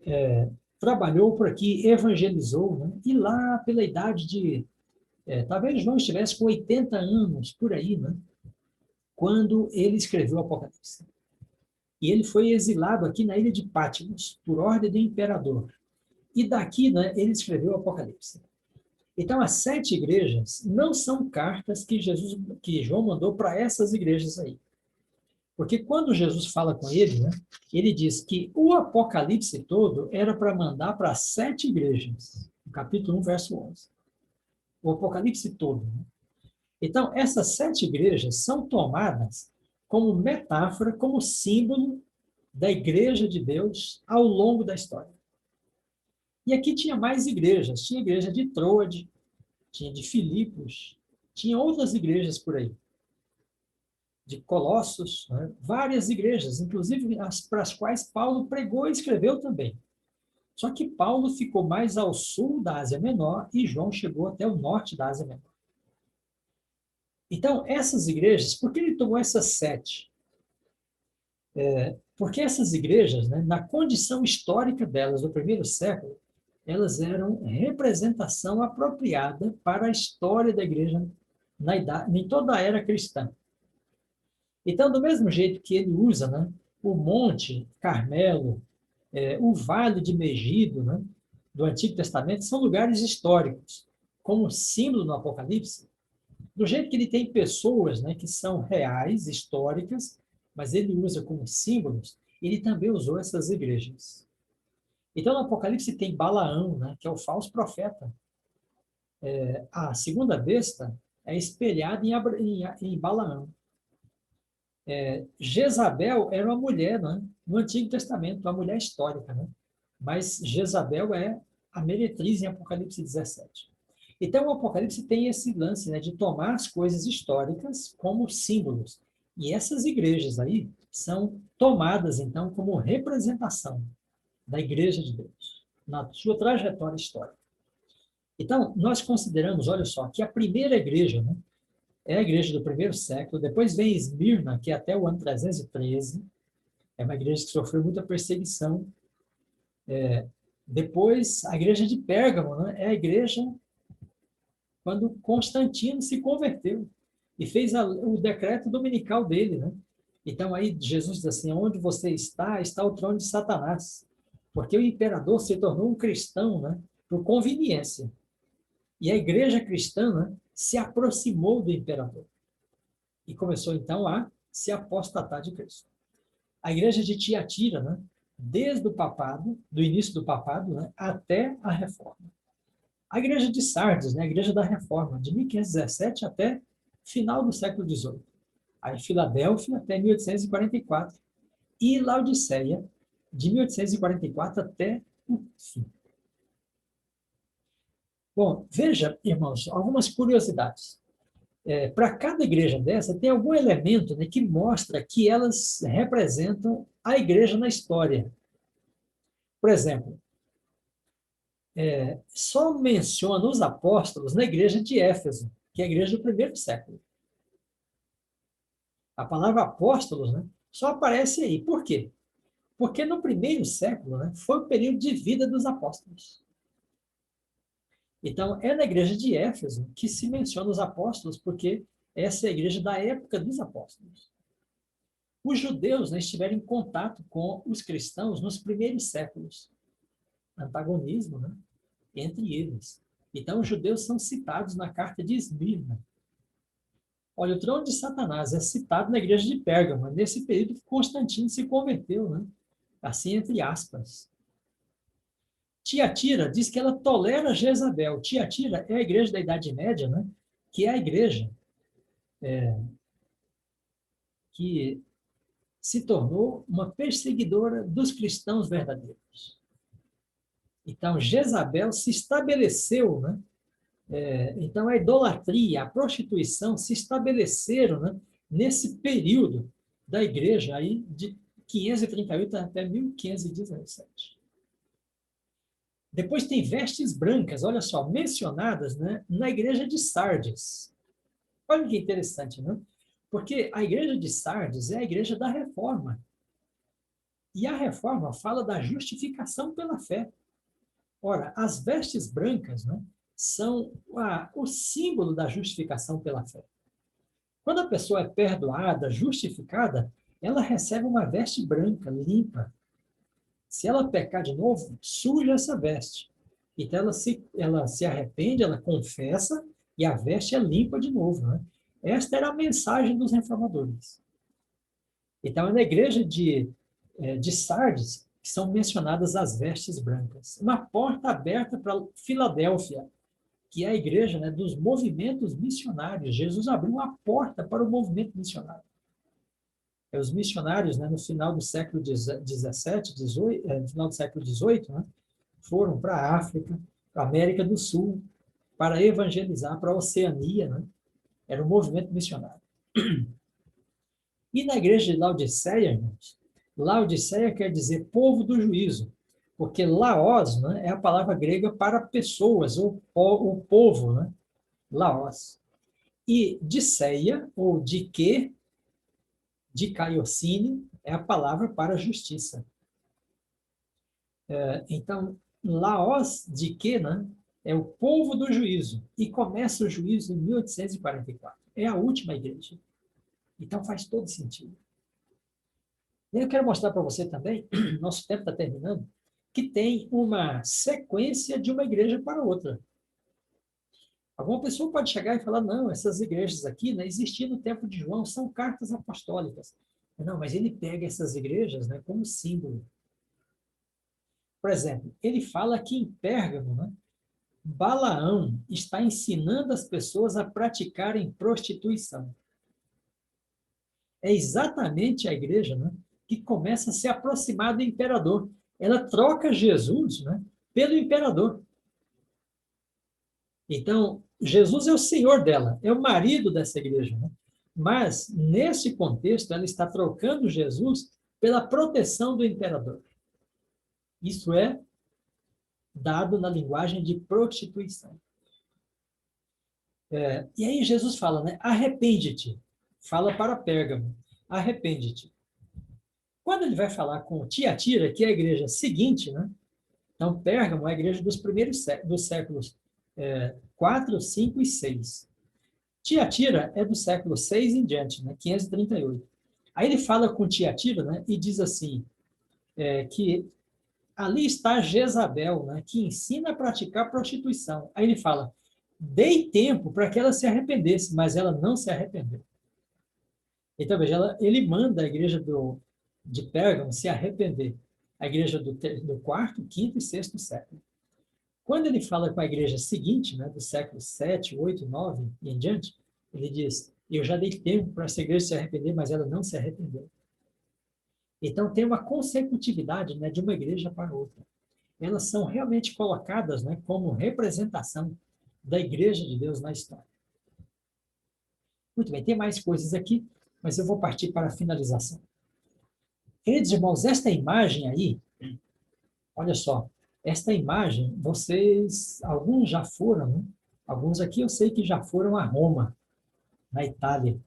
trabalhou por aqui, evangelizou, né? E lá pela idade de... talvez João estivesse com 80 anos, por aí, né? Quando ele escreveu o Apocalipse. E ele foi exilado aqui na ilha de Patmos, por ordem do imperador. E daqui, né, ele escreveu o Apocalipse. Então, as 7 igrejas não são cartas que João mandou para essas igrejas aí. Porque quando Jesus fala com ele, né, ele diz que o Apocalipse todo era para mandar para 7 igrejas. No capítulo 1, verso 11. O Apocalipse todo. Né? Então, essas 7 igrejas são tomadas como metáfora, como símbolo da igreja de Deus ao longo da história. E aqui tinha mais igrejas. Tinha a igreja de Troade, tinha de Filipos, tinha outras igrejas por aí. De Colossos, né? Várias igrejas, inclusive para as quais Paulo pregou e escreveu também. Só que Paulo ficou mais ao sul da Ásia Menor e João chegou até o norte da Ásia Menor. Então, essas igrejas, por que ele tomou essas 7? Porque essas igrejas, né, na condição histórica delas, do primeiro século, elas eram representação apropriada para a história da igreja em toda a era cristã. Então, do mesmo jeito que ele usa, né, o Monte Carmelo, o Vale de Megido, né, do Antigo Testamento, são lugares históricos, como símbolo no Apocalipse, do jeito que ele tem pessoas, né, que são reais, históricas, mas ele usa como símbolos, ele também usou essas igrejas. Então, no Apocalipse tem Balaão, né, que é o falso profeta. A segunda besta é espelhada em Balaão. Jezabel era uma mulher, né, no Antigo Testamento, uma mulher histórica. Né? Mas Jezabel é a meretriz em Apocalipse 17. Então, o Apocalipse tem esse lance, né, de tomar as coisas históricas como símbolos. E essas igrejas aí são tomadas, então, como representação da Igreja de Deus, na sua trajetória histórica. Então, nós consideramos, olha só, que a primeira igreja, né, é a igreja do primeiro século, depois vem Esmirna, que é até o ano 313, é uma igreja que sofreu muita perseguição. Depois, a igreja de Pérgamo, né, é a igreja quando Constantino se converteu e fez o decreto dominical dele, né? Então aí Jesus diz assim, onde você está, está o trono de Satanás, porque o imperador se tornou um cristão, né, por conveniência. E a igreja cristã, né, se aproximou do imperador e começou então a se apostatar de Cristo. A igreja de Tiatira, né, desde o papado, do início do papado, né, até a reforma. A igreja de Sardes, né, a igreja da reforma, de 1517 até final do século XVIII. Aí Filadélfia até 1844 e Laodiceia, de 1844 até o fim. Bom, veja, irmãos, algumas curiosidades. Para cada igreja dessa, tem algum elemento, né, que mostra que elas representam a igreja na história. Por exemplo, só menciona os apóstolos na igreja de Éfeso, que é a igreja do primeiro século. A palavra apóstolos, né, só aparece aí. Por quê? Porque no primeiro século, né, foi o período de vida dos apóstolos. Então, é na igreja de Éfeso que se menciona os apóstolos, porque essa é a igreja da época dos apóstolos. Os judeus, né, estiveram em contato com os cristãos nos primeiros séculos. Antagonismo, né, entre eles. Então, os judeus são citados na carta de Esmirna. Olha, o trono de Satanás é citado na igreja de Pérgamo, nesse período que Constantino se converteu, né? Assim, entre aspas. Tiatira diz que ela tolera Jezabel. Tiatira é a igreja da Idade Média, né? Que é a igreja que se tornou uma perseguidora dos cristãos verdadeiros. Então, Jezabel se estabeleceu, né? Então, a idolatria, a prostituição se estabeleceram, né, nesse período da igreja aí de 538 até 1517. Depois tem vestes brancas, olha só, mencionadas, né, na igreja de Sardes. Olha que interessante, né? Porque a igreja de Sardes é a igreja da reforma. E a reforma fala da justificação pela fé. Ora, as vestes brancas, né, são o símbolo da justificação pela fé. Quando a pessoa é perdoada, justificada, ela recebe uma veste branca, limpa. Se ela pecar de novo, suja essa veste. Então ela se arrepende, ela confessa e a veste é limpa de novo. Né? Esta era a mensagem dos reformadores. Então, é na igreja de Sardes que são mencionadas as vestes brancas. Uma porta aberta para Filadélfia, que é a igreja, né, dos movimentos missionários. Jesus abriu uma porta para o movimento missionário. Os missionários, né, no final do século XVII, no final do século XVIII, né, foram para a África, para a América do Sul, para evangelizar, para a Oceania. Né? Era um movimento missionário. E na igreja de Laodiceia, irmãos, Laodiceia quer dizer povo do juízo, porque laos, né, é a palavra grega para pessoas, ou o povo, né? Laos. E diceia, ou dique, dikaiosine, é a palavra para justiça. Então, Laos dique, né, é o povo do juízo, e começa o juízo em 1844. É a última igreja. Então, faz todo sentido. E eu quero mostrar para você também, nosso tempo está terminando, que tem uma sequência de uma igreja para outra. Alguma pessoa pode chegar e falar, não, essas igrejas aqui, né, existiam no tempo de João, são cartas apostólicas. Não, mas ele pega essas igrejas, né, como símbolo. Por exemplo, ele fala que em Pérgamo, né, Balaão está ensinando as pessoas a praticarem prostituição. É exatamente a igreja, né, que começa a se aproximar do imperador. Ela troca Jesus, né, pelo imperador. Então, Jesus é o Senhor dela, é o marido dessa igreja, né? Mas, nesse contexto, ela está trocando Jesus pela proteção do imperador. Isso é dado na linguagem de prostituição. E aí Jesus fala, né? Arrepende-te. Fala para Pérgamo. Arrepende-te. Quando ele vai falar com Tiatira, que é a igreja seguinte, né? Então, Pérgamo é a igreja dos primeiros dos séculos 4, 5 e 6. Tiatira é do século 6 em diante, né? 538. Aí ele fala com Tiatira, né? E diz assim, que ali está Jezabel, né, que ensina a praticar prostituição. Aí ele fala, dei tempo para que ela se arrependesse, mas ela não se arrependeu. Então, veja, ele manda a igreja de Pérgamo se arrepender. A igreja do quarto, quinto e sexto século. Quando ele fala com a igreja seguinte, né, do século 7, 8, 9 e em diante, ele diz, eu já dei tempo para essa igreja se arrepender, mas ela não se arrependeu. Então, tem uma consecutividade, né, de uma igreja para outra. Elas são realmente colocadas, né, como representação da igreja de Deus na história. Muito bem, tem mais coisas aqui, mas eu vou partir para a finalização. Queridos irmãos, esta imagem aí, olha só, esta imagem, vocês, alguns já foram, né? Alguns aqui eu sei que já foram a Roma, na Itália.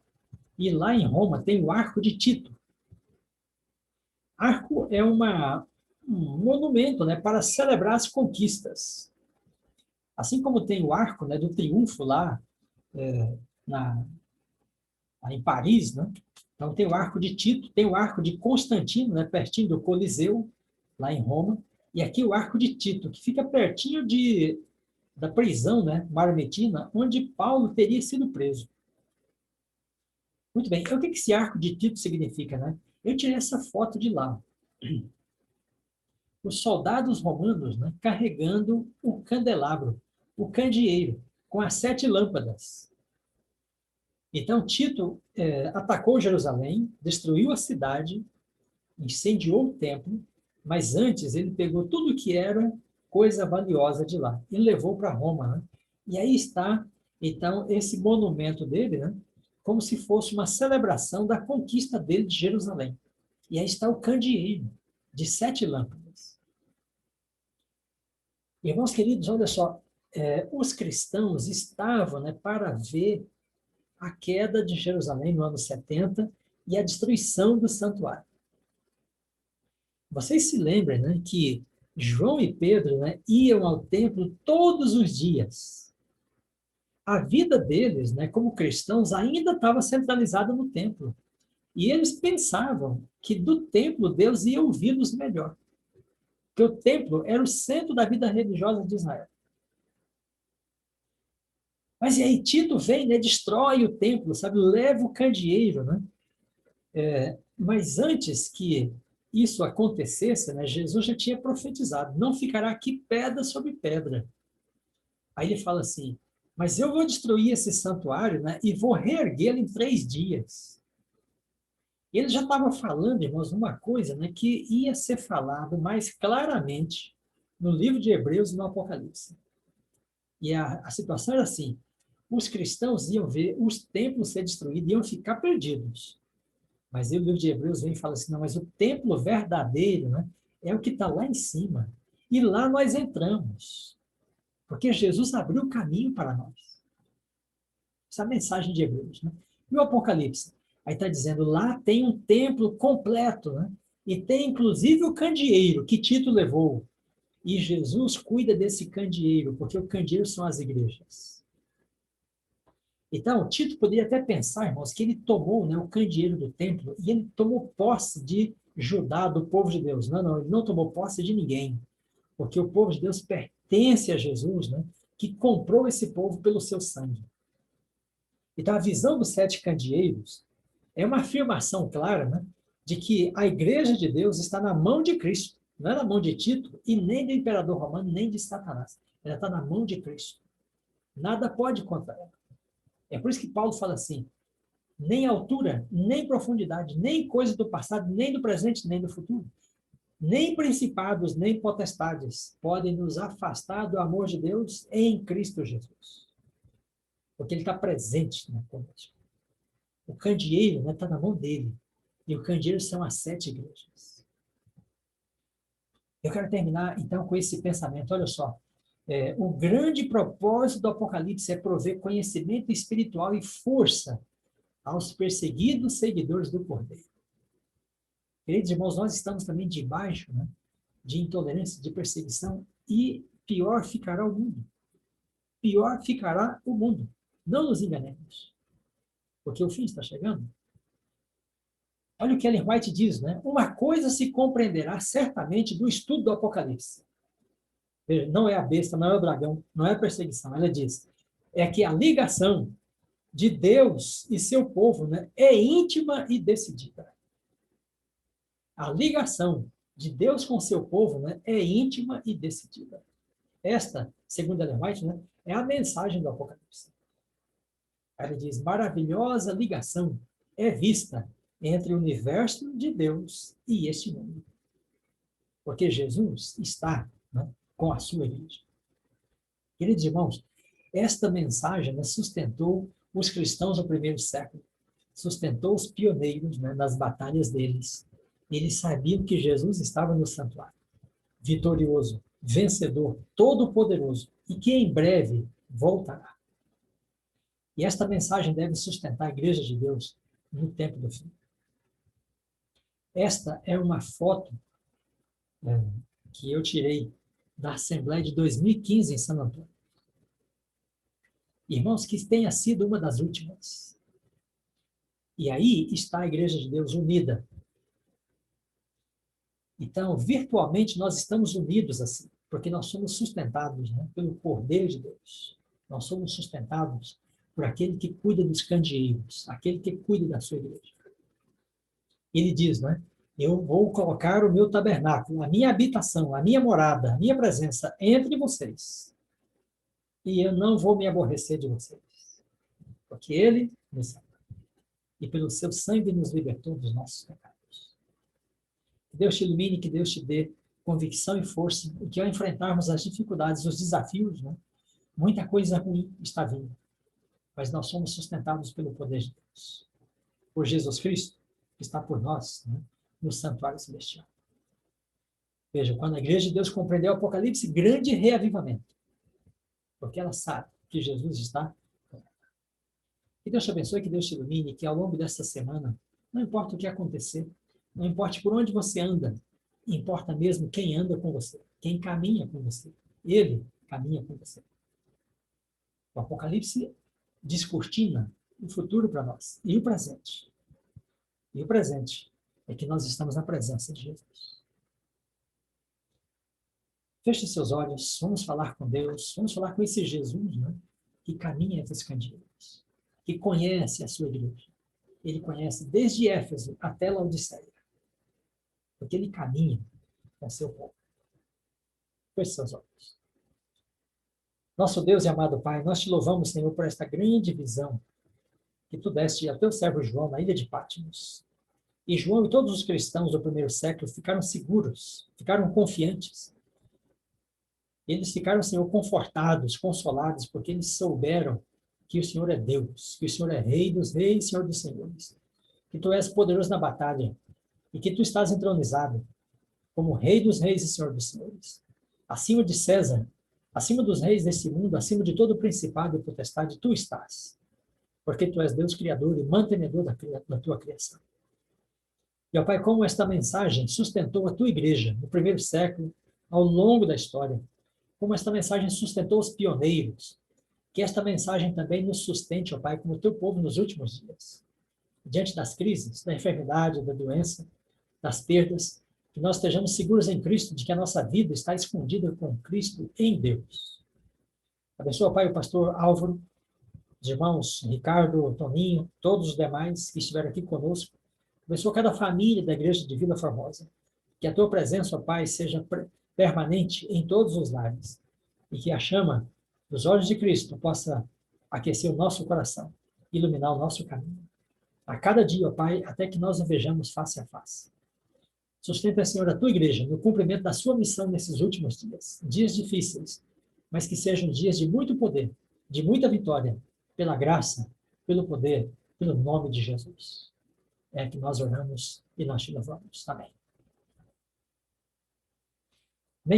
E lá em Roma tem o Arco de Tito. Arco é um monumento, né, para celebrar as conquistas. Assim como tem o arco, né, do triunfo lá na, em Paris, né? Então tem o arco de Tito, tem o arco de Constantino, né, pertinho do Coliseu, lá em Roma, e aqui o arco de Tito, que fica pertinho da prisão, né, Mamertina, onde Paulo teria sido preso. Muito bem, o que esse arco de Tito significa, né? Eu tirei essa foto de lá. Os soldados romanos, né, carregando o candelabro, o candeeiro, com as 7 lâmpadas. Então, Tito atacou Jerusalém, destruiu a cidade, incendiou o templo, mas antes ele pegou tudo que era coisa valiosa de lá e levou para Roma. Né? E aí está, então, esse monumento dele, né? Como se fosse uma celebração da conquista dele de Jerusalém. E aí está o candeeiro, de 7 lâmpadas. Irmãos queridos, olha só, os cristãos estavam, né, para ver a queda de Jerusalém no ano 70 e a destruição do santuário. Vocês se lembram, né, que João e Pedro, né, iam ao templo todos os dias. A vida deles, né, como cristãos, ainda estava centralizada no templo. E eles pensavam que do templo Deus ia ouvi-los melhor. Que o templo era o centro da vida religiosa de Israel. Mas e aí Tito vem, né, destrói o templo, sabe, leva o candeeiro, né? Mas antes que isso acontecesse, né, Jesus já tinha profetizado, não ficará aqui pedra sobre pedra. Aí ele fala assim, mas eu vou destruir esse santuário, né, e vou reerguê-lo em 3 dias. Ele já estava falando, irmãos, uma coisa, né, que ia ser falado mais claramente no livro de Hebreus e no Apocalipse. E a situação era assim, os cristãos iam ver os templos ser destruídos, iam ficar perdidos. Mas aí o livro de Hebreus vem e fala assim, não, mas o templo verdadeiro, né, é o que está lá em cima. E lá nós entramos. Porque Jesus abriu o caminho para nós. Essa é a mensagem de Hebreus. Né? E o Apocalipse? Aí está dizendo, lá tem um templo completo, né? E tem inclusive o candeeiro que Tito levou. E Jesus cuida desse candeeiro, porque o candeeiro são as igrejas. Então, Tito poderia até pensar, irmãos, que ele tomou, né, o candeeiro do templo e ele tomou posse de Judá, do povo de Deus. Não, ele não tomou posse de ninguém, porque o povo de Deus pertence a Jesus, né, que comprou esse povo pelo seu sangue. Então, a visão dos 7 candeeiros é uma afirmação clara, né, de que a igreja de Deus está na mão de Cristo, não é na mão de Tito e nem do imperador romano, nem de Satanás. Ela está na mão de Cristo. Nada pode contra ela. É por isso que Paulo fala assim, nem altura, nem profundidade, nem coisa do passado, nem do presente, nem do futuro. Nem principados, nem potestades podem nos afastar do amor de Deus em Cristo Jesus. Porque ele está presente na conosco. O candeeiro, né, está na mão dele. E o candeeiro são as 7 igrejas. Eu quero terminar, então, com esse pensamento. Olha só. O grande propósito do Apocalipse é prover conhecimento espiritual e força aos perseguidos seguidores do Cordeiro. Queridos irmãos, nós estamos também debaixo, né, de intolerância, de perseguição, e pior ficará o mundo. Pior ficará o mundo. Não nos enganemos, porque o fim está chegando. Olha o que Ellen White diz, né? Uma coisa se compreenderá certamente do estudo do Apocalipse. Veja, não é a besta, não é o dragão, não é a perseguição. Ela diz, é que a ligação de Deus e seu povo, né, é íntima e decidida. A ligação de Deus com seu povo, né, é íntima e decidida. Esta, segundo Ellen White, né, é a mensagem do Apocalipse. Ela diz, maravilhosa ligação é vista entre o universo de Deus e este mundo. Porque Jesus está, né, com a sua igreja. Queridos irmãos, esta mensagem, né, sustentou os cristãos do primeiro século, sustentou os pioneiros, né, nas batalhas deles. Eles sabiam que Jesus estava no santuário, vitorioso, vencedor, todo-poderoso, e que em breve voltará. E esta mensagem deve sustentar a igreja de Deus no tempo do fim. Esta é uma foto que eu tirei da Assembleia de 2015 em San Antônio. Irmãos, que tenha sido uma das últimas. E aí está a igreja de Deus unida. Então, virtualmente, nós estamos unidos assim, porque nós somos sustentados, né, pelo Cordeiro de Deus. Nós somos sustentados por aquele que cuida dos candeeiros, aquele que cuida da sua igreja. Ele diz, né? Eu vou colocar o meu tabernáculo, a minha habitação, a minha morada, a minha presença entre vocês. E eu não vou me aborrecer de vocês. Porque ele nos ama. E pelo seu sangue nos libertou dos nossos pecados. Que Deus te ilumine, que Deus te dê convicção e força, e que ao enfrentarmos as dificuldades, os desafios, né, muita coisa ruim está vindo. Mas nós somos sustentados pelo poder de Deus. Por Jesus Cristo, que está por nós, né, no santuário celestial. Veja, quando a igreja de Deus compreendeu o Apocalipse, grande reavivamento. Porque ela sabe que Jesus está. Que Deus te abençoe, que Deus te ilumine, que ao longo dessa semana, não importa o que acontecer, não importa por onde você anda, importa mesmo quem anda com você, quem caminha com você. Ele caminha com você. O Apocalipse descortina o futuro para nós e o presente. E o presente é que nós estamos na presença de Jesus. Feche seus olhos, vamos falar com Deus, vamos falar com esse Jesus, né, que caminha entre os candeeiros, que conhece a sua igreja. Ele conhece desde Éfeso até Laodiceia, porque ele caminha com seu povo. Feche seus olhos. Nosso Deus e amado Pai, nós te louvamos, Senhor, por esta grande visão que tu deste a teu servo João na ilha de Patmos. E João e todos os cristãos do primeiro século ficaram seguros, ficaram confiantes. Eles ficaram, Senhor, confortados, consolados, porque eles souberam que o Senhor é Deus, que o Senhor é Rei dos reis, Senhor dos senhores, que tu és poderoso na batalha e que tu estás entronizado como Rei dos reis e Senhor dos senhores. Acima de César, acima dos reis desse mundo, acima de todo principado e potestade, tu estás, porque tu és Deus criador e mantenedor da tua criação. E, ó Pai, como esta mensagem sustentou a tua igreja no primeiro século, ao longo da história, como esta mensagem sustentou os pioneiros, que esta mensagem também nos sustente, ó Pai, como teu povo nos últimos dias. Diante das crises, da enfermidade, da doença, das perdas, que nós estejamos seguros em Cristo, de que a nossa vida está escondida com Cristo em Deus. Abençoa, Pai, o pastor Álvaro, os irmãos Ricardo, Toninho, todos os demais que estiveram aqui conosco. Abençoa cada família da igreja de Vila Formosa. Que a tua presença, ó Pai, seja permanente em todos os lares. E que a chama dos olhos de Cristo possa aquecer o nosso coração, iluminar o nosso caminho. A cada dia, ó Pai, até que nós o vejamos face a face. Sustenta, Senhor, a tua igreja no cumprimento da sua missão nesses últimos dias. Dias difíceis, mas que sejam dias de muito poder, de muita vitória, pela graça, pelo poder, pelo nome de Jesus. É que nós oramos e nós te louvamos. Amém.